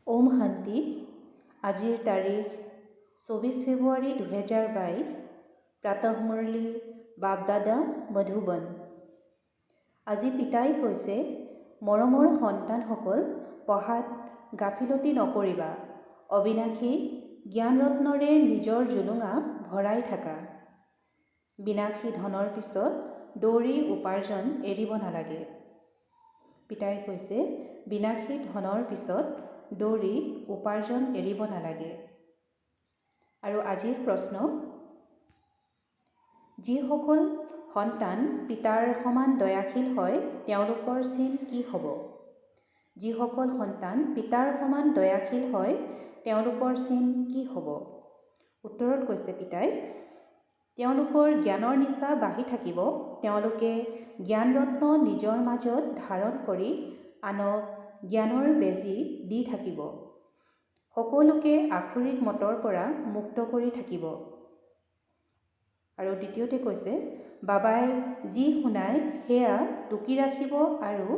ওম শান্তি। আজিৰ তাৰিখ 24 ফেব্ৰুৱাৰী 2022। প্ৰাতঃমুৰলী বাপদাদা মধুবন। আজি পিতাই কৈছে, মৰমৰ সন্তানসকল, পঢ়াত গাফিলতি নকৰিবা। অবিনাশী জ্ঞানৰত্নৰে নিজৰ জুলুঙা ভৰাই থাকা। বিনাশী ধনৰ পিছত দৌৰি উপাৰ্জন এৰিব নালাগে। পিতাই কৈছে, বিনাশী ধনৰ পিছত দৌৰি উপাৰ্জন এৰিব নালাগে। আৰু আজিৰ প্ৰশ্ন, যিসকল সন্তান পিতাৰ সমান দয়াশীল হয় তেওঁলোকৰ চিন কি হ'ব? যিসকল সন্তান পিতাৰ সমান দয়াশীল হয় তেওঁলোকৰ চিন কি হ'ব? উত্তৰত কৈছে পিতাই, তেওঁলোকৰ জ্ঞানৰ নিচা বাঢ়ি থাকিব। তেওঁলোকে জ্ঞানৰত্ন নিজৰ মাজত ধাৰণ কৰি আনক জ্ঞানৰ বেজী দি থাকিব। সকলোকে আখৰিক মতৰ পৰা মুক্ত কৰি থাকিব। আৰু দ্বিতীয়তে কৈছে, বাবাই যি শুনায় সেয়া টুকি ৰাখিব আৰু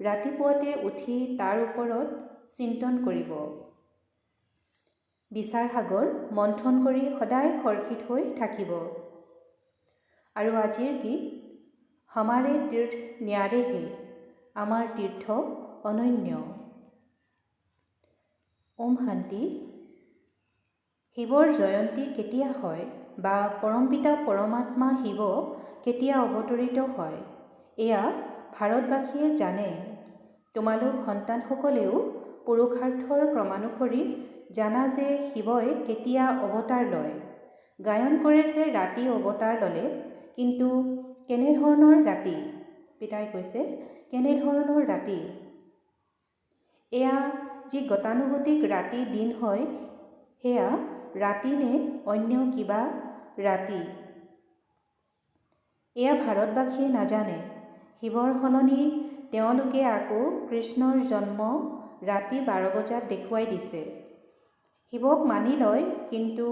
ৰাতিপুৱাতে উঠি তাৰ ওপৰত চিন্তন কৰিব। বিচাৰ সাগৰ মন্থন কৰি সদায় সৰ্ষিত হৈ থাকিব। আৰু আজিৰ গীত, হমাৰে তীৰ্থ ন্যাৰে হে, আমাৰ তীৰ্থ অনন্য। ওম শান্তি। শিৱৰ জয়ন্তী কেতিয়া হয় বা পৰমপিতা পৰমাত্মা শিৱ কেতিয়া অৱতৰিত হয়, এয়া ভাৰতবাসীয়ে জানে। তোমালোক সন্তানসকলেও পুৰুষাৰ্থৰ ক্ৰমানুসৰি জানা যে শিৱই কেতিয়া অৱতাৰ লয়। গায়ন কৰে যে ৰাতি অৱতাৰ ল'লে, কিন্তু কেনেধৰণৰ ৰাতি? পিতাই কৈছে, কেনেধৰণৰ ৰাতি? এয়া যি গতানুগতিক ৰাতি দিন হয়, সেয়া ৰাতি নে অন্য কিবা ৰাতি? এয়া ভাৰতবাসীয়ে নাজানে। শিৱৰ সলনি তেওঁলোকে আকৌ কৃষ্ণৰ জন্ম ৰাতি 12 বজাত দেখুৱাই দিছে। শিৱক মানি লয়, কিন্তু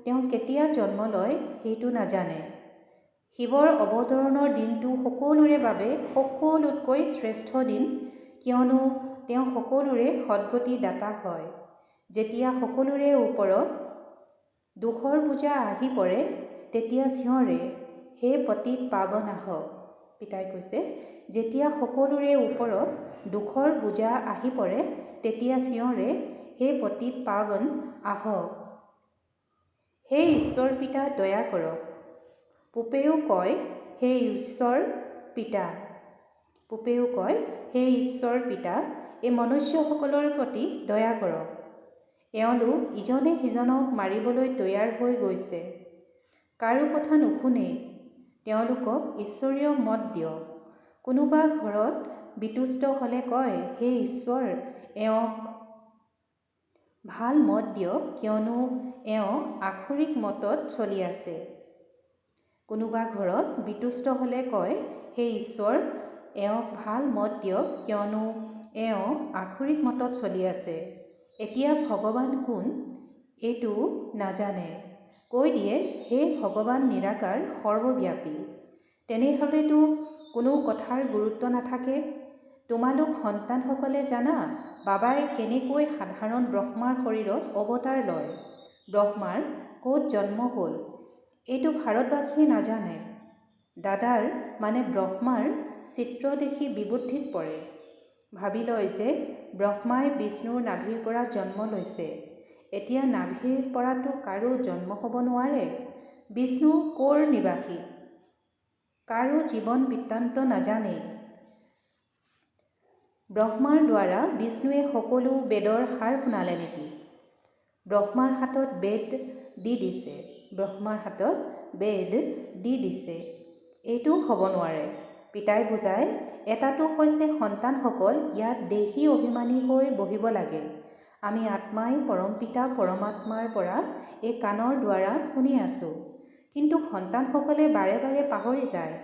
তেওঁ কেতিয়া জন্ম লয় সেইটো নাজানে। শিৱৰ অৱতৰণৰ দিনটো সকলোৰে বাবে সকলোতকৈ শ্ৰেষ্ঠ দিন, কিয়নো তেওঁ সকলোৰে সদ্গতি দাতা হয়। যেতিয়া সকলোৰে ওপৰত দুখৰ বোজা আহি পৰে, তেতিয়া চিঞৰে, হে পতিত পাৱন আহক। পিতাই কৈছে, যেতিয়া সকলোৰে ওপৰত দুখৰ বোজা আহি পৰে, তেতিয়া চিঞৰে, হে পতিত পাৱন আহক। হে ঈশ্বৰ পিতা দয়া কৰক। পূবেও কয়, হে ঈশ্বৰ পিতা। পূবেও কয়, হে ঈশ্বৰ পিতা, এই মনুষ্যসকলৰ প্ৰতি দয়া কৰক। এওঁলোক ইজনে সিজনক মাৰিবলৈ তৈয়াৰ হৈ গৈছে। কাৰো কথা নুশুনে। তেওঁলোকক ঈশ্বৰীয় মত দিয়ক। কোনোবা ঘৰত বিতুষ্ট হ'লে কয়, হে ঈশ্বৰ, এওঁক ভাল মত দিয়ক, কিয়নো এওঁ আখৰিক মতত চলি আছে। কোনোবা ঘৰত বিতুষ্ট হ'লে কয়, হে ঈশ্বৰ, এওঁক ভাল মত দিয়ক, কিয়নো এওঁ আখৰিক মতত চলি আছে। এতিয়া ভগৱান কোন এইটো নাজানে। কৈ দিয়ে, হে ভগৱান নিৰাকাৰ সৰ্বব্যাপী। তেনেহ'লেতো কোনো কথাৰ গুৰুত্ব নাথাকে। তোমালোক সন্তানসকলে জানা বাবাই কেনেকৈ সাধাৰণ ব্ৰহ্মাৰ শৰীৰত অৱতাৰ লয়। ব্ৰহ্মাৰ ক'ত জন্ম হ'ল এইটো ভাৰতবাসীয়ে নাজানে। দাদাৰ মানে ব্ৰহ্মাৰ চিত্ৰ দেখি বিবুদ্ধিত পৰে। ভাবি লয় যে ব্ৰহ্মাই বিষ্ণুৰ নাভিৰ পৰা জন্ম লৈছে। এতিয়া নাভিৰ পৰাতো কাৰো জন্ম হ'ব নোৱাৰে। বিষ্ণু ক'ৰ নিবাসী? কাৰো জীৱন বৃত্তান্ত নাজানে। ব্ৰহ্মাৰ দ্বাৰা বিষ্ণুৱে সকলো বেদৰ সাৰ শুনালে নেকি? ব্ৰহ্মাৰ হাতত বেদ দি দিছে। ব্ৰহ্মাৰ হাতত বেদ দি দিছে। এইটো হ'ব নোৱাৰে। পিতাই বুজায়, এটাটো হৈছে সন্তানসকল ইয়াত দেহী অভিমানী হৈ বহিব লাগে। আমি আত্মাই পৰমপিতা পৰমাত্মাৰ পৰা এই কাণৰ দ্বাৰা শুনি আছোঁ। কিন্তু সন্তানসকলে বাৰে বাৰে পাহৰি যায়।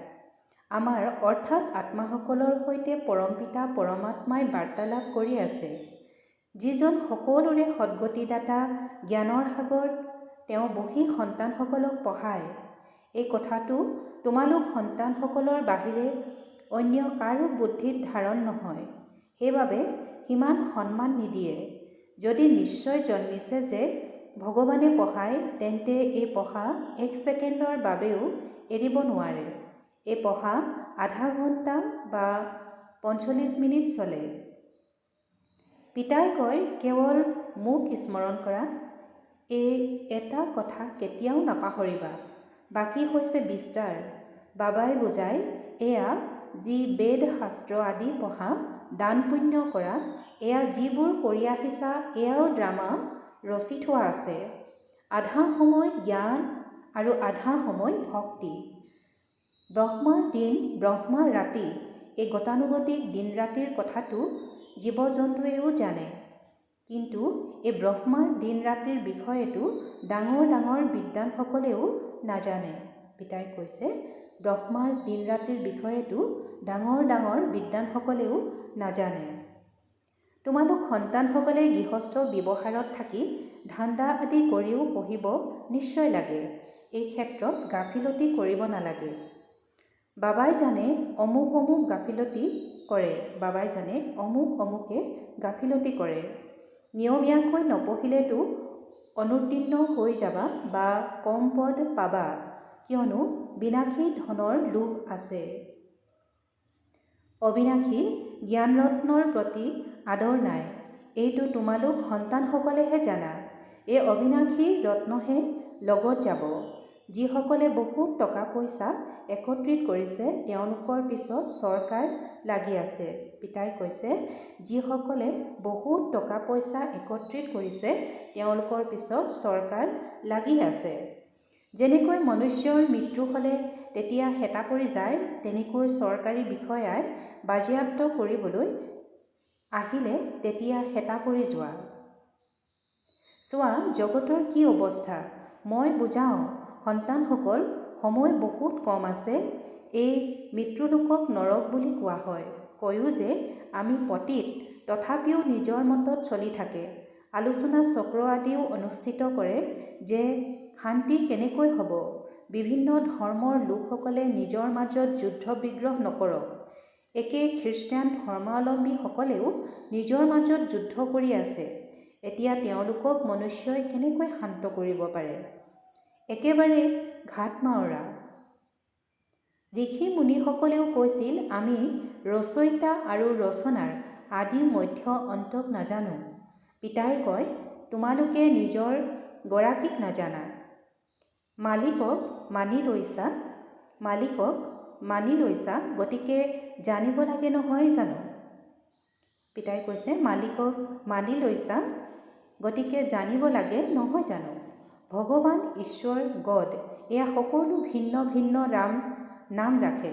আমাৰ অৰ্থাৎ আত্মাসকলৰ সৈতে পৰমপিতা পৰমাত্মাই বাৰ্তালাপ কৰি আছে। যিজন সকলোৰে সদ্গতিদাতা জ্ঞানৰ সাগৰ, তেওঁ বহি সন্তানসকলক পঢ়ায়। এই কথাটো তোমালোক সন্তানসকলৰ বাহিৰে অন্য কাৰো বুদ্ধিত ধাৰণ নহয়। সেইবাবে সিমান সন্মান নিদিয়ে। যদি নিশ্চয় জন্মিছে যে ভগৱানে পঢ়ায়, তেন্তে এই পঢ়া 1 ছেকেণ্ডৰ বাবেও এৰিব নোৱাৰে। এই পঢ়া আধা ঘণ্টা বা 45 মিনিট চলে। পিতাই কয়, কেৱল মোক স্মৰণ কৰা, এই এটা কথা কেতিয়াও নাপাহৰিবা, বাকী হৈছে বিস্তাৰ। বাবাই বুজায়, এয়া যি বেদ শাস্ত্ৰ আদি পঢ়া, দান পুণ্য কৰা, এয়া যিবোৰ কৰি আহিছা, এয়াও ড্ৰামা ৰচি থোৱা আছে। আধা সময় জ্ঞান আৰু আধা সময় ভক্তি। ব্ৰহ্মাৰ দিন, ব্ৰহ্মাৰ ৰাতি, এই গতানুগতিক দিন ৰাতিৰ কথাটো জীৱ জন্তুৱেও জানে, কিন্তু এই ব্ৰহ্মাৰ দিন ৰাতিৰ বিষয়েটো ডাঙৰ ডাঙৰ বিদ্বানসকলেও নাজানে। পিতাই কৈছে, ব্ৰহ্মাৰ দিন ৰাতিৰ বিষয়েটো ডাঙৰ ডাঙৰ বিদ্বানসকলেও নাজানে। তোমালোক সন্তানসকলে গৃহস্থ ব্যৱহাৰত থাকি ধান্দা আদি কৰিও পঢ়িব নিশ্চয় লাগে। এই ক্ষেত্ৰত গাফিলতি কৰিব নালাগে। বাবাই জানে অমুক অমুক গাফিলতি কৰে, বাবাই জানে অমুক অমুকে গাফিলতি কৰে। নিয়মীয়াকৈ নপঢ়িলেতো অনুত্তীৰ্ণ হৈ যাবা বা কম পদ পাবা, কিয়নো বিনাশী ধনৰ লোভ আছে। অবিনাশী জ্ঞানৰত্নৰ প্ৰতি আদৰ নাই। এইটো তোমালোক সন্তানসকলেহে জানা। এই অবিনাশী ৰত্নহে লগত যাব। যিসকলে বহুত টকা পইচা একত্ৰিত কৰিছে, তেওঁলোকৰ পিছত চৰকাৰ লাগি আছে। পিতাই কৈছে, যিসকলে বহুত টকা পইচা একত্ৰিত কৰিছে, তেওঁলোকৰ পিছত চৰকাৰ লাগি আছে। যেনেকৈ মনুষ্যৰ মৃত্যু হ'লে তেতিয়া হেতা পৰি যায়, তেনেকৈ চৰকাৰী বিষয়াই বাজেয়াপ্ত কৰিবলৈ আহিলে তেতিয়া হেতা পৰি যোৱা। চোৱা জগতৰ কি অৱস্থা। মই বুজাওঁ, সন্তানসকল, সময় বহুত কম আছে। এই মৃত্যুলোকক নৰক বুলি কোৱা হয়। কয়ো যে আমি পতীত, তথাপিও নিজৰ মতত চলি থাকে। আলোচনা চক্ৰ আদিও অনুষ্ঠিত কৰে যে শান্তি কেনেকৈ হ'ব। বিভিন্ন ধৰ্মৰ লোকসকলে নিজৰ মাজত যুদ্ধ বিগ্ৰহ নকৰক। একে খ্ৰীষ্টান ধৰ্মাৱলম্বীসকলেও নিজৰ মাজত যুদ্ধ কৰি আছে। এতিয়া তেওঁলোকক মনুষ্যই কেনেকৈ শান্ত কৰিব পাৰে? একেবাৰে ঘাট মাউৰা। ঋষি মুনিসকলেও কৈছিল, আমি ৰচয়িতা আৰু ৰচনাৰ আদি মধ্য অন্তক নাজানো। পিতাই কয়, তোমালোকে নিজৰ গৰাকীক নাজানা। মালিকক মানি লৈছা, গতিকে জানিব লাগে নহয় জানো? পিতাই কৈছে, মালিকক মানি লৈছা, গতিকে জানিব লাগে নহয় জানো? ভগৱান, ঈশ্বৰ, গড, এয়া সকলো ভিন্ন ভিন্ন নাম ৰাখে।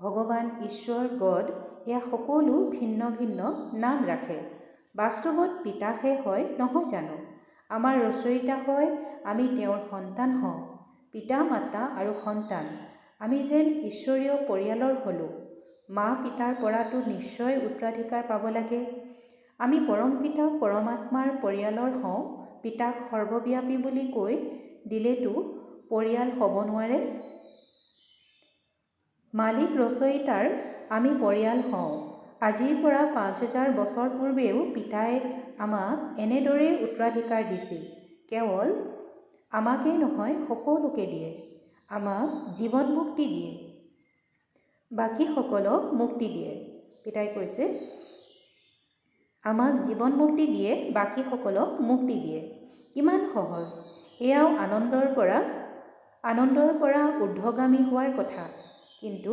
ভগৱান, ঈশ্বৰ, গড, এয়া সকলো ভিন্ন ভিন্ন নাম ৰাখে। বাস্তৱত পিতাহে হয় নহয় জানো? আমাৰ ৰচয়িতা হয়, আমি তেওঁৰ সন্তান হওঁ। পিতা মাতা আৰু সন্তান, আমি যেন ঈশ্বৰীয় পৰিয়ালৰ হ'লোঁ। মা পিতাৰ পৰাতো নিশ্চয় উত্তৰাধিকাৰ পাব লাগে। আমি পৰম পিতা পৰমাত্মাৰ পৰিয়ালৰ হওঁ। পিতাক সৰ্বব্যাপী বুলি কৈ দিলেতো পৰিয়াল হ'ব নোৱাৰে। মালিক ৰচয়িতাৰ আমি পৰিয়াল হওঁ। আজিৰ পৰা 5000 বছৰ পূৰ্বেও পিতাই আমাক এনেদৰেই উত্তৰাধিকাৰ দিছিল। কেৱল আমাকেই নহয়, সকলোকে দিয়ে। আমাক জীৱন মুক্তি দিয়ে, বাকীসকলক মুক্তি দিয়ে। পিতাই কৈছে, আমাক জীৱন মুক্তি দিয়ে, বাকীসকলক মুক্তি দিয়ে। কিমান সহজ। এয়াও আনন্দৰ পৰা ঊৰ্ধ্বগামী হোৱাৰ কথা। কিন্তু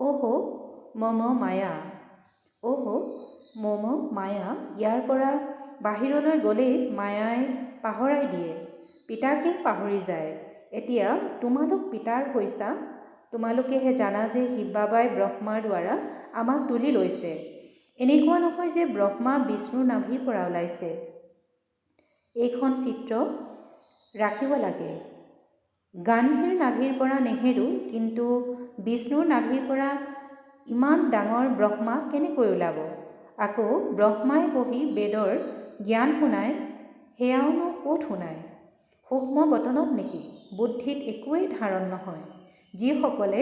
অহো মম মায়া, ইয়াৰ পৰা বাহিৰলৈ গ'লেই মায়াই পাহৰাই দিয়ে, পিতাকে পাহৰি যায়। এতিয়া তোমালোক পিতাৰ হৈছা, তোমালোকেহে জানা যে শিৱ বাবাই ব্ৰহ্মাৰ দ্বাৰা আমাক তুলি লৈছে। এনেকুৱা নহয় যে ব্ৰহ্মা বিষ্ণুৰ নাভিৰ পৰা ওলাইছে। এইখন চিত্ৰ ৰাখিব লাগে। গান্ধীৰ নাভিৰ পৰা নেহেৰু, কিন্তু বিষ্ণুৰ নাভিৰ পৰা ইমান ডাঙৰ ব্ৰহ্মা কেনেকৈ ওলাব? আকৌ ব্ৰহ্মাই বহি বেদৰ জ্ঞান শুনায়, সেয়াওনো ক'ত শুনায়? সূক্ষ্ম বতনত নেকি? বুদ্ধিত একোৱেই ধাৰণ নহয়। যিসকলে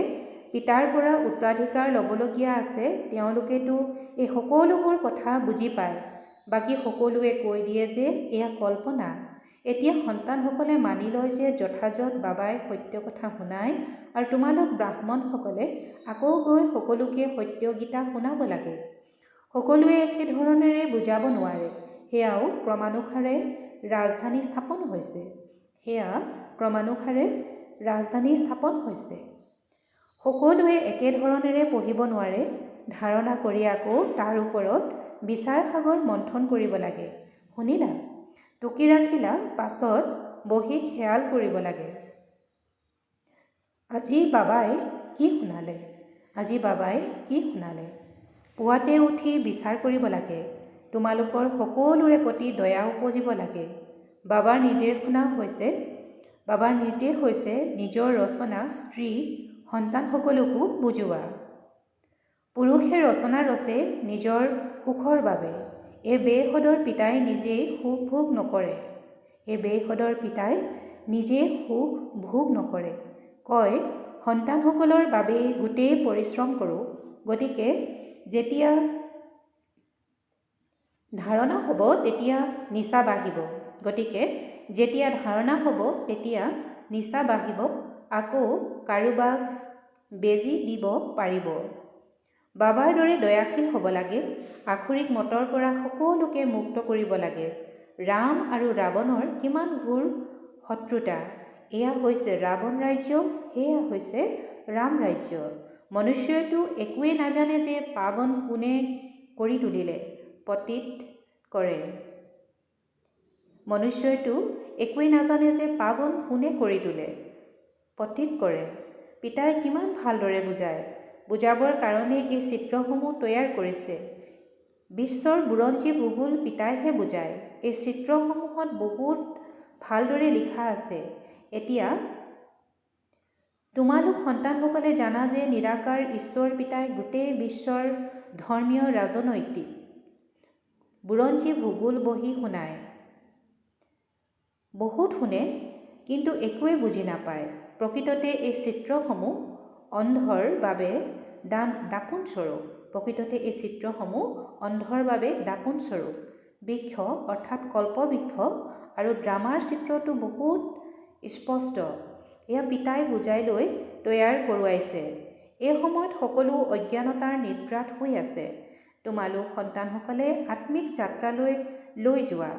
পিতাৰ পৰা উত্তৰাধিকাৰ ল'বলগীয়া আছে, তেওঁলোকেতো এই সকলোবোৰ কথা বুজি পায়। বাকী সকলোৱে কৈ দিয়ে যে এয়া কল্পনা। এতিয়া সন্তানসকলে মানি লয় যে যথাযথ বাবাই সত্য কথা শুনায় আৰু তোমালোক ব্ৰাহ্মণসকলে আকৌ গৈ সকলোকে সত্য গীতা শুনাব লাগে। সকলোৱে একেধৰণেৰে বুজাব নোৱাৰে। সেয়াও ক্ৰমানুসাৰে ৰাজধানী স্থাপন হৈছে। সকলোৱে একেধৰণেৰে পঢ়িব নোৱাৰে। ধাৰণা কৰি আকৌ তাৰ ওপৰত বিচাৰ সাগৰ মন্থন কৰিব লাগে। শুনিলা? টুকি ৰাখিলা, পাছত বহি খেয়াল কৰিব লাগে। আজি বাবাই কি শুনালে? পুৱাতে উঠি বিচাৰ কৰিব লাগে। তোমালোকৰ সকলোৰে প্ৰতি দয়া উপজিব লাগে। বাবাৰ নিৰ্দেশ হৈছে নিজৰ ৰচনা স্ত্ৰী সন্তানসকলকো বুজোৱা। পুৰুষে ৰচনা ৰচে নিজৰ সুখৰ বাবে। এই বেসদৰ পিতাই নিজেই সুখ ভোগ নকৰে। কয়, সন্তানসকলৰ বাবেই গোটেই পৰিশ্ৰম কৰোঁ। গতিকে যেতিয়া ধাৰণা হ'ব তেতিয়া নিচা বাঢ়িব, আকৌ কাৰোবাক বেজী দিব পাৰিব। বাবাৰ দৰে দয়াশীল হ'ব লাগে। আখৰিক মতৰ পৰা সকলোকে মুক্ত কৰিব লাগে। ৰাম আৰু ৰাৱণৰ কিমান ঘোৰ শত্ৰুতা। এয়া হৈছে ৰাৱণ ৰাজ্য, সেয়া হৈছে ৰাম ৰাজ্য। মনুষ্যইতো একোৱেই নাজানে যে পাৱন কোনে কৰি তুলিলে, পতিত কৰে। পিতাই কিমান ভালদৰে বুজাবৰ কাৰণে এই চিত্ৰসমূহ তৈয়াৰ কৰিছে। বিশ্বৰ বুৰঞ্জী ভূগোল পিতাইহে বুজায়। এই চিত্ৰসমূহত বহুত ভালদৰে লিখা আছে। এতিয়া তোমালোক সন্তানসকলে জানা যে নিৰাকাৰ ঈশ্বৰ পিতাই গোটেই বিশ্বৰ ধৰ্মীয় ৰাজনৈতিক বুৰঞ্জী ভূগোল বহি শুনায়। বহুত শুনে, কিন্তু একোৱে বুজি নাপায়। প্ৰকৃততে এই চিত্ৰসমূহ অন্ধৰ বাবে দাপোনস্বৰূপ। বৃক্ষ অৰ্থাৎ কল্পবৃক্ষ আৰু ড্ৰামাৰ চিত্ৰটো বহুত স্পষ্ট। এয়া পিতাই বুজাই লৈ তৈয়াৰ কৰোৱাইছে। এই সময়ত সকলো অজ্ঞানতাৰ নিদ্ৰাত শুই আছে। তোমালোক সন্তানসকলে আত্মিক যাত্ৰালৈ লৈ যোৱা।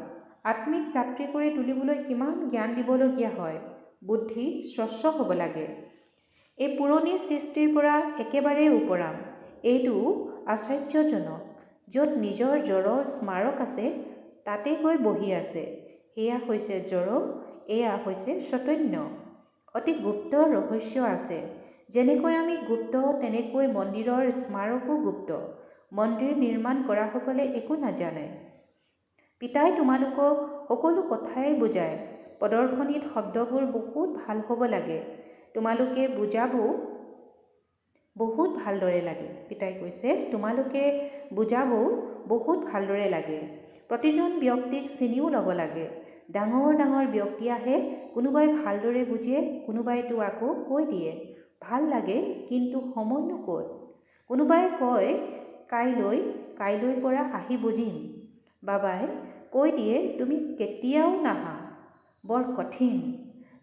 আত্মিক যাত্ৰী কৰি তুলিবলৈ কিমান জ্ঞান দিবলগীয়া হয়। বুদ্ধি স্বচ্ছ হ'ব লাগে। এই পুৰণি সৃষ্টিৰ পৰা একেবাৰে ওপৰাম। এইটো আশ্চৰ্যজনক। য'ত নিজৰ জড় স্মাৰক আছে তাতে গৈ বহি আছে। সেয়া হৈছে জড়, এয়া হৈছে চৈতন্য। অতি গুপ্ত ৰহস্য আছে। যেনেকৈ আমি গুপ্ত, তেনেকৈ মন্দিৰৰ স্মাৰকো গুপ্ত। মন্দিৰ নিৰ্মাণ কৰাসকলে একো নাজানে। পিতাই তোমালোকক সকলো কথাই বুজায়। প্ৰদৰ্শনীত শব্দবোৰ বহুত ভাল হ'ব লাগে। তোমালোকে বুজাবও বহুত ভালদৰে লাগে। প্ৰতিজন ব্যক্তিক চিনিও ল'ব লাগে। ডাঙৰ ডাঙৰ ব্যক্তি আহে, কোনোবাই ভালদৰে বুজে, কোনোবাইতো আকৌ কৈ দিয়ে ভাল লাগে, কিন্তু সময়নো ক'ত। কোনোবাই কয় কাইলৈৰ পৰা আহি বুজিম। বাবাই কৈ দিয়ে তুমি কেতিয়াও নাহা, বৰ কঠিন।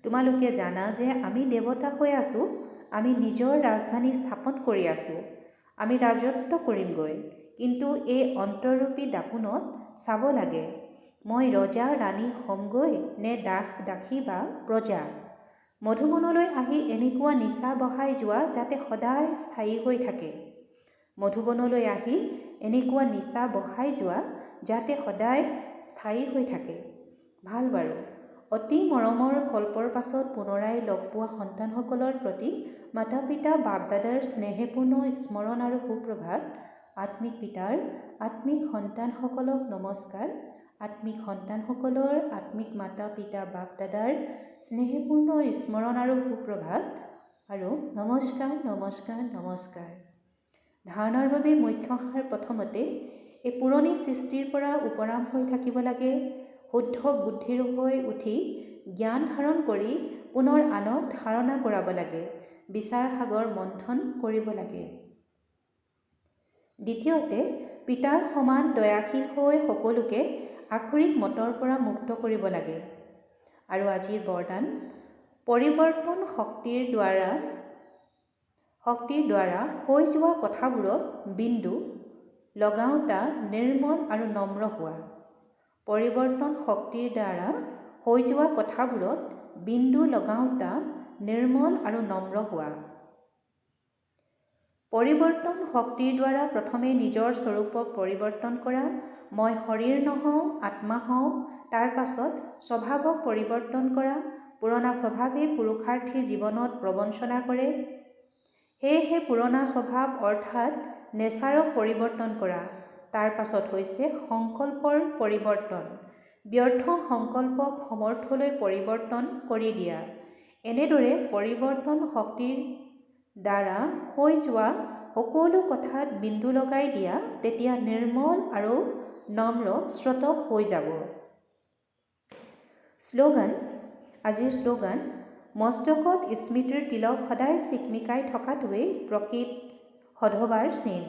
তোমালোকে জানা যে আমি দেৱতা হৈ আছোঁ। আমি নিজৰ ৰাজধানী স্থাপন কৰি আছোঁ। আমি ৰাজত্ব কৰিমগৈ। কিন্তু এই অন্তৰৰূপী দাপোণত চাব লাগে, মই ৰজা ৰাণী হ'মগৈ নে দাসী বা প্ৰজা। মধুবনলৈ আহি এনেকুৱা নিচা বহাই যোৱা যাতে সদায় স্থায়ী হৈ থাকে। ভাল বাৰু। অতি মৰমৰ কল্পৰ পাছত পুনৰাই লগ পোৱা সন্তানসকলৰ প্ৰতি মাতা পিতা বাপ দাদাৰ স্নেহপূৰ্ণ স্মৰণ আৰু সুপ্ৰভাত। আত্মিক পিতাৰ আত্মিক সন্তানসকলক নমস্কাৰ। আত্মিক সন্তানসকলৰ আত্মিক মাতা পিতা বাপ দাদাৰ স্নেহপূৰ্ণ স্মৰণ আৰু সুপ্ৰভাত আৰু নমস্কাৰ। ধাৰণাৰ বাবে মুখ্য সাৰ। প্ৰথমতে এই পুৰণি সৃষ্টিৰ পৰা উপৰাম হৈ থাকিব লাগে। শুদ্ধ বুদ্ধিৰ হৈ উঠি জ্ঞান ধাৰণ কৰি পুনৰ আনক ধাৰণা কৰাব লাগে। বিচাৰ সাগৰ মন্থন কৰিব লাগে। দ্বিতীয়তে, পিতাৰ সমান দয়াশীল হৈ সকলোকে আখৰিক মতৰ পৰা মুক্ত কৰিব লাগে। আৰু আজিৰ বৰদান, পৰিৱৰ্তন শক্তিৰ দ্বাৰা হৈ যোৱা কথাবোৰত বিন্দু লগাওঁতা নিৰ্মল আৰু নম্ৰ হোৱা। পৰিৱৰ্তন শক্তিৰ দ্বাৰা হৈ যোৱা কথাবোৰত বিন্দু লগাওঁতা নিৰ্মল আৰু নম্ৰ হোৱা। পৰিৱৰ্তন শক্তিৰ দ্বাৰা প্ৰথমে নিজৰ স্বৰূপক পৰিৱৰ্তন কৰা। মই শৰীৰ নহওঁ, আত্মা হওঁ। তাৰ পাছত স্বভাৱক পৰিৱৰ্তন কৰা। পুৰণা স্বভাৱে পুৰুষাৰ্থী জীৱনত প্ৰবঞ্চনা কৰে। সেয়েহে পুৰণা স্বভাৱ অৰ্থাৎ নেচাৰক পৰিৱৰ্তন কৰা। তাৰ পাছত হৈছে সংকল্পৰ পৰিৱৰ্তন। ব্যৰ্থ সংকল্পক সমৰ্থলৈ পৰিৱৰ্তন কৰি দিয়া। এনেদৰে পৰিৱৰ্তন শক্তিৰ দ্বাৰা হৈ যোৱা সকলো কথাত বিন্দু লগাই দিয়া, তেতিয়া নিৰ্মল আৰু নম্ৰ স্ৰোত হৈ যাব। শ্লোগান, আজিৰ শ্লোগান, মস্তকত স্মৃতিৰ তিলক সদায় চিকমিকাই থকাটোৱেই প্ৰকৃত সধবাৰ চিন।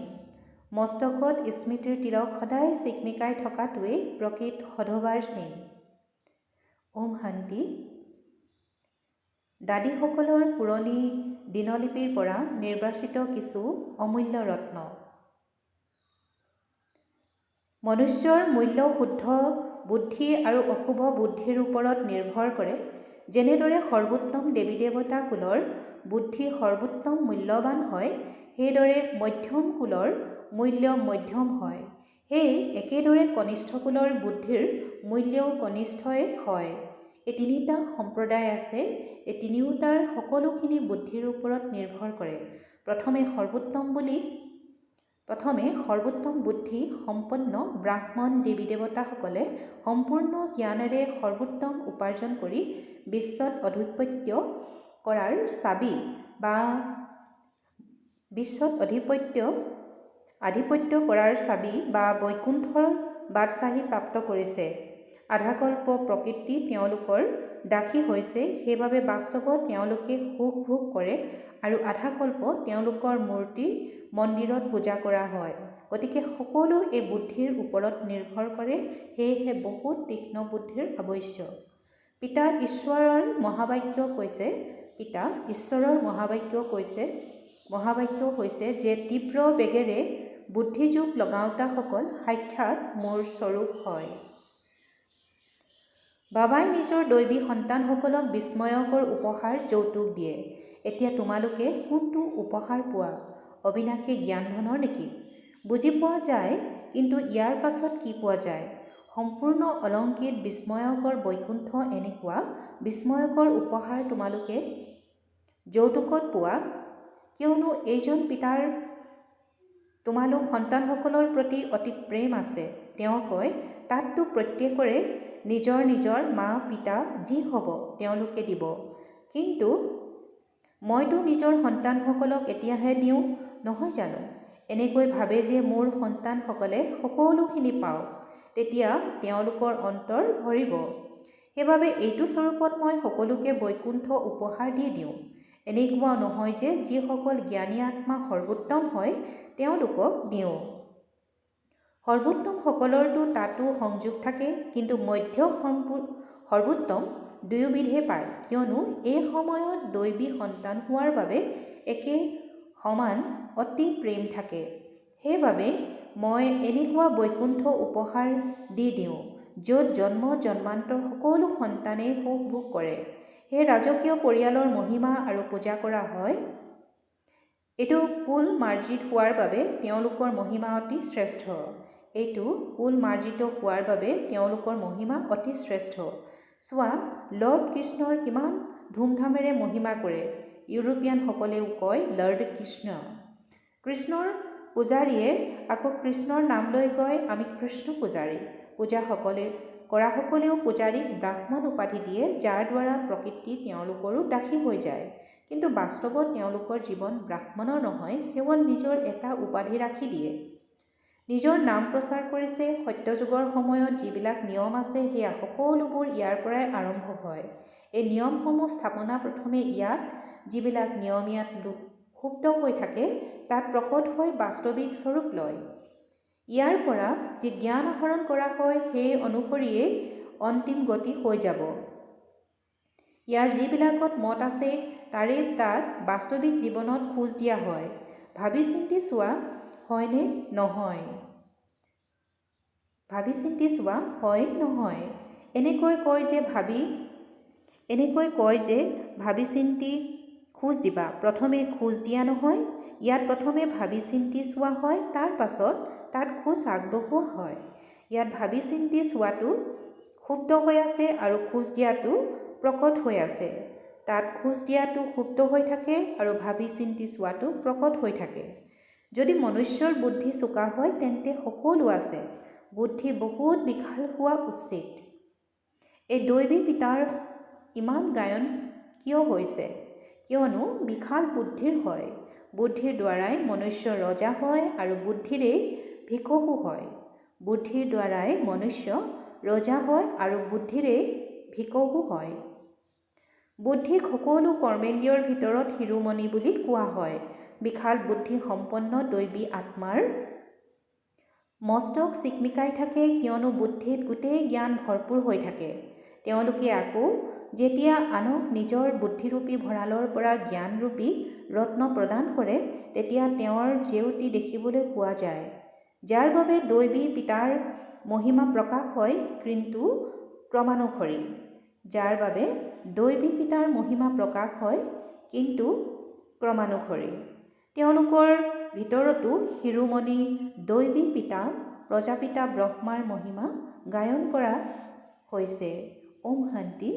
মস্তকত স্মৃতিৰ তিলক সদায় চিকমিকাই থকাটোৱেই প্ৰকৃত সধবাৰ চিন। ওম শান্তি। দাদীসকলৰ পুৰণি দিনলিপিৰ পৰা নিৰ্বাচিত কিছু অমূল্য ৰত্ন। মনুষ্যৰ মূল্য শুদ্ধ বুদ্ধি আৰু অশুভ বুদ্ধিৰ ওপৰত নিৰ্ভৰ কৰে। যেনেদৰে সৰ্বোত্তম দেৱী দেৱতা কুলৰ বুদ্ধি সৰ্বোত্তম মূল্যৱান হয়, সেইদৰে মধ্যম কুলৰ মূল্য মধ্যম হয়। সেই একেদৰে কনিষ্ঠ কুলৰ বুদ্ধিৰ মূল্যও কনিষ্ঠই হয়। এই তিনিটা সম্প্ৰদায় আছে। এই তিনিওটাৰ সকলোখিনি বুদ্ধিৰ ওপৰত নিৰ্ভৰ কৰে। প্ৰথমে সৰ্বোত্তম বুদ্ধি সম্পন্ন ব্ৰাহ্মণ দেৱী দেৱতাসকলে সম্পূৰ্ণ জ্ঞানেৰে সৰ্বোত্তম উপাৰ্জন কৰি বিশ্বত আধিপত্য কৰাৰ চাবি বা বৈকুণ্ঠৰ বাটচাহী প্ৰাপ্ত কৰিছে। আধাকল্প প্ৰকৃতি তেওঁলোকৰ দাসী হৈছে, সেইবাবে বাস্তৱত তেওঁলোকে সুখ ভোগ কৰে আৰু আধাকল্প তেওঁলোকৰ মূৰ্তি মন্দিৰত পূজা কৰা হয়। গতিকে সকলো এই বুদ্ধিৰ ওপৰত নিৰ্ভৰ কৰে। সেয়েহে বহুত তীক্ষ্ণ বুদ্ধিৰ আৱশ্যক। পিতা ঈশ্বৰৰ মহাবাক্য কৈছে যে তীব্ৰ বেগেৰে বুদ্ধিযোগ লগাওঁতাসকল সাক্ষাৎ মোৰ স্বৰূপ হয়। বাবাই নিজৰ দৈৱী সন্তানসকলক বিস্ময়কৰ উপহাৰ যৌতুক দিয়ে। এতিয়া তোমালোকে কোনটো উপহাৰ পোৱা? অবিনাশী জ্ঞান ধনৰ নেকি? বুজি পোৱা যায়, কিন্তু ইয়াৰ পাছত কি পোৱা যায়? সম্পূৰ্ণ অলংকৃত বিস্ময়কৰ বৈকুণ্ঠ। এনেকুৱা বিস্ময়কৰ উপহাৰ তোমালোকে যৌতুকত পোৱা। কিয়নো এইজন পিতাৰ তোমালোক সন্তানসকলৰ প্ৰতি অতি প্ৰেম আছে। তেওঁ কয়, তাততো প্ৰত্যেকৰে নিজৰ নিজৰ মা পিতা যি হ'ব তেওঁলোকে দিব, কিন্তু মইতো নিজৰ সন্তানসকলক এতিয়াহে দিওঁ নহয় জানো? এনেকৈ ভাবে যে মোৰ সন্তানসকলে সকলোখিনি পাওক, তেতিয়া তেওঁলোকৰ অন্তৰ ভৰিব। সেইবাবে এইটো স্বৰূপত মই সকলোকে বৈকুণ্ঠ উপহাৰ দি দিওঁ। এনেকুৱা নহয় যে যিসকল জ্ঞানী আত্মা সৰ্বোত্তম হয় তেওঁলোকক দিওঁ। সৰ্বোত্তমসকলৰতো তাতো সংযোগ থাকে, কিন্তু মধ্য সৰ্বোত্তম দুয়োবিধে পায়, কিয়নো এই সময়ত দৈৱী সন্তান হোৱাৰ বাবে একে সমান অতি প্ৰেম থাকে। সেইবাবে মই এনেকুৱা বৈকুণ্ঠ উপহাৰ দি দিওঁ, য'ত জন্ম জন্মান্তৰ সকলো সন্তানেই সুখ ভোগ কৰে। সেই ৰাজকীয় পৰিয়ালৰ মহিমা আৰু পূজা কৰা হয়। এইটো কুল মাৰ্জিত হোৱাৰ বাবে তেওঁলোকৰ মহিমা অতি শ্ৰেষ্ঠ। চোৱা, লৰ্ড কৃষ্ণৰ কিমান ধুমধামেৰে মহিমা কৰে। ইউৰোপীয়ানসকলেও কয় লৰ্ড কৃষ্ণ। কৃষ্ণৰ পূজাৰীয়ে আকৌ কৃষ্ণৰ নাম লৈ কয় আমি কৃষ্ণ পূজাৰী। পূজা কৰাসকলেও পূজাৰীক ব্ৰাহ্মণ উপাধি দিয়ে, যাৰ দ্বাৰা প্ৰকৃতি তেওঁলোকৰো দাসী হৈ যায়। কিন্তু বাস্তৱত তেওঁলোকৰ জীৱন ব্ৰাহ্মণৰ নহয়, কেৱল নিজৰ এটা উপাধি ৰাখি দিয়ে। নিজৰ নাম প্ৰচাৰ কৰিছে। সত্যযুগৰ সময়ত যিবিলাক নিয়ম আছে সেয়া সকলোবোৰ ইয়াৰ পৰাই আৰম্ভ হয়। এই নিয়মসমূহ স্থাপনা প্ৰথমে ইয়াত যিবিলাক নিয়মীয়া লোক সুপ্ত হৈ থাকে তাত প্ৰকট হৈ বাস্তৱিক স্বৰূপ লয়। ইয়াৰ পৰা যি জ্ঞান আহৰণ কৰা হয় সেই অনুসৰিয়েই অন্তিম গতি হৈ যাব। ইয়াৰ যিবিলাকত মত আছে তাৰে তাত বাস্তৱিক জীৱনত খোজ দিয়া হয়। ভাবি চিন্তি চোৱা হয়নে নহয়, ভাবি চিন্তি চোৱা হয় নহয়। এনেকৈ কয় যে ভাবি চিন্তি খোজ দিবা, প্ৰথমে খোজ দিয়া নহয়। ইয়াত প্ৰথমে ভাবি চিন্তি চোৱা হয়, তাৰ পাছত তাত খোজ আগবঢ়োৱা হয়। ইয়াত ভাবি চিন্তি চোৱাটো সুপ্ত হৈ আছে আৰু খোজ দিয়াটো প্ৰকট হৈ আছে। তাত খোজ দিয়াটো সুপ্ত হৈ থাকে আৰু ভাবি চিন্তি চোৱাটো প্ৰকট হৈ থাকে। যদি মনুষ্যৰ বুদ্ধি চোকা হয় তেন্তে সকলো আছে। বুদ্ধি বহুত বিশাল হোৱা উচিত। এই দৈৱী পিতাৰ ইমান গায়ন কিয় হৈছে? কিয়নো বিশাল বুদ্ধিৰ হয়। বুদ্ধিৰ দ্বাৰাই মনুষ্য ৰজা হয় আৰু বুদ্ধিৰেই ভিকহু হয়। বুদ্ধিৰ দ্বাৰাই মনুষ্য ৰজা হয় আৰু বুদ্ধিৰেই ভিকহু হয়। বুদ্ধিক সকলো কৰ্মেন্দ্ৰিয়ৰ ভিতৰত শিৰোমণি বুলি কোৱা হয়। বিশাল বুদ্ধি সম্পন্ন দৈৱী আত্মাৰ মস্তক চিকমিকাই থাকে, কিয়নো বুদ্ধিত গোটেই জ্ঞান ভৰপূৰ হৈ থাকে। তেওঁলোকে আকৌ যেতিয়া আনক নিজৰ বুদ্ধিৰূপী ভঁৰালৰ পৰা জ্ঞানৰূপী ৰত্ন প্ৰদান কৰে তেতিয়া তেওঁৰ জেউতি দেখিবলৈ পোৱা যায়। যাৰ বাবে দৈৱী পিতাৰ মহিমা প্ৰকাশ হয় কিন্তু ক্ৰমানুসৰি। যাৰ বাবে দৈৱী পিতাৰ মহিমা প্ৰকাশ হয় কিন্তু ক্ৰমানুসৰি। তেওঁলোকৰ ভিতৰতো শিৰোমণি দৈৱী পিতা প্ৰজাপিতা ব্ৰহ্মাৰ মহিমা গায়ন কৰা হৈছে। ওম শান্তি।